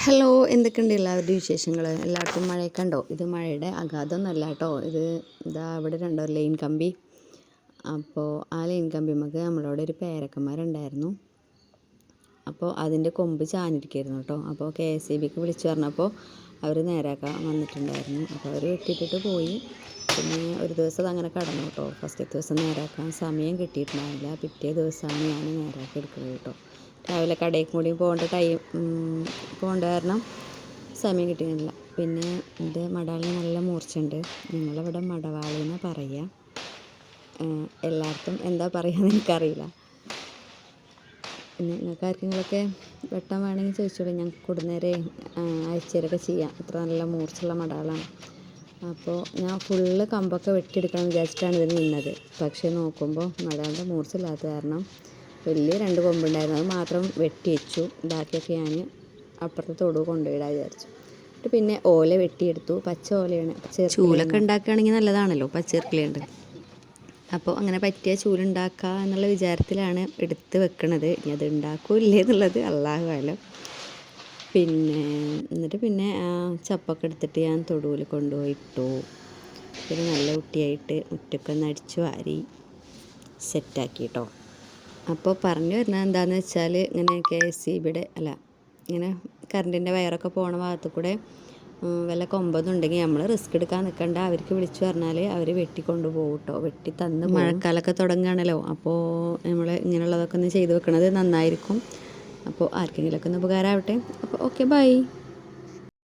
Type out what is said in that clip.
Hello, എന്തൊക്കെയുണ്ട് എല്ലാവരുടെയും വിശേഷങ്ങൾ? എല്ലായിടത്തും മഴയൊക്കെ ഉണ്ടോ? ഇത് മഴയുടെ അഗാധമൊന്നുമല്ല കേട്ടോ. ഇതാ ഇവിടെ കണ്ടോ ലൈൻ കമ്പി. അപ്പോൾ ആ ലൈൻ കമ്പിമ്മക്ക് നമ്മളവിടെ ഒരു പേരക്കന്മാരുണ്ടായിരുന്നു. അപ്പോൾ അതിൻ്റെ കൊമ്പ് ചാഞ്ഞിരിക്കുകയായിരുന്നു കേട്ടോ. അപ്പോൾ KSEBക്ക് വിളിച്ചു പറഞ്ഞപ്പോൾ അവർ നേരാക്കാൻ വന്നിട്ടുണ്ടായിരുന്നു. അപ്പോൾ അവർ വെട്ടിയിട്ടിട്ട് പോയി. പിന്നെ ഒരു ദിവസം അങ്ങനെ കടന്നു കേട്ടോ. ഫസ്റ്റ് ദിവസം നേരാക്കാൻ സമയം കിട്ടിയിട്ടുണ്ടായില്ല. പിറ്റേ ദിവസമാണ് ഞാൻ നേരാക്കി എടുക്കുന്നത് കേട്ടോ. രാവിലെ കടയിൽ കൂടി പോകേണ്ട കാരണം സമയം കിട്ടിയില്ല. പിന്നെ ഇത് മടവാളിന് നല്ല മൂർച്ചയുണ്ട്. ഞങ്ങളിവിടെ മടവാളിന്ന് പറയുക. എല്ലായിടത്തും എന്താ പറയുക എനിക്കറിയില്ല. പിന്നെ നിങ്ങൾക്ക് ആർക്കെങ്കിലുമൊക്കെ വെട്ടാൻ വേണമെങ്കിൽ ചോദിച്ചോളൂ. ഞങ്ങൾക്ക് കൊടുന്നേരെ അയച്ചുതരൊക്കെ ചെയ്യാം. അത്ര നല്ല മൂർച്ചയുള്ള മടവാളാണ്. അപ്പോൾ ഞാൻ ഫുള്ള് കമ്പൊക്കെ വെട്ടിയെടുക്കണം വിചാരിച്ചിട്ടാണ് ഇതിന് നിന്നത്. പക്ഷേ നോക്കുമ്പോൾ മടവാളിൻ്റെ മൂർച്ച ഇല്ലാത്ത കാരണം വലിയ 2 കൊമ്പുണ്ടായിരുന്നു. അത് മാത്രം വെട്ടി വെച്ചു. ബാക്കിയൊക്കെ ഞാൻ അപ്പുറത്തെ തൊടു കൊണ്ടുപോയിടാൻ വിചാരിച്ചു. എന്നിട്ട് പിന്നെ ഓല വെട്ടിയെടുത്തു. പച്ച ഓലയാണ്. ചൂലൊക്കെ ഉണ്ടാക്കുകയാണെങ്കിൽ നല്ലതാണല്ലോ, പച്ചയിറക്കിലുണ്ട്. അപ്പോൾ അങ്ങനെ പറ്റിയ ചൂലുണ്ടാക്കുക എന്നുള്ള വിചാരത്തിലാണ് എടുത്ത് വെക്കണത്. ഇനി അത് ഉണ്ടാക്കൂല്ലേ എന്നുള്ളത് അല്ലാഹു ആലം. എന്നിട്ട് പിന്നെ ചപ്പൊക്കെ എടുത്തിട്ട് ഞാൻ തൊടുവിൽ കൊണ്ടുപോയി ഇട്ടു. പിന്നെ നല്ല കുട്ടിയായിട്ട് മുറ്റൊക്കെ ഒന്ന് അടിച്ചു വാരി സെറ്റാക്കി കേട്ടോ. അപ്പോൾ പറഞ്ഞു വരുന്നത് എന്താണെന്ന് വെച്ചാൽ, ഇങ്ങനെ KSEBയുടെ ഇങ്ങനെ കറണ്ടിൻ്റെ വയറൊക്കെ പോണ ഭാഗത്തു കൂടെ വല്ല കൊമ്പൊന്നും ഉണ്ടെങ്കിൽ നമ്മൾ റിസ്ക് എടുക്കാൻ നിൽക്കണ്ട. അവർക്ക് വിളിച്ചു പറഞ്ഞാൽ അവർ വെട്ടിക്കൊണ്ട് പോകും കേട്ടോ. വെട്ടി തന്ന് മഴക്കാലമൊക്കെ തുടങ്ങുകയാണല്ലോ. അപ്പോൾ നമ്മൾ ഇങ്ങനെയുള്ളതൊക്കെ ഒന്ന് ചെയ്ത് വെക്കണത് നന്നായിരിക്കും. അപ്പോൾ ആർക്കെങ്കിലുമൊക്കെ ഒന്ന് ഉപകാരമാവട്ടെ. അപ്പോൾ ഓക്കെ, ബൈ.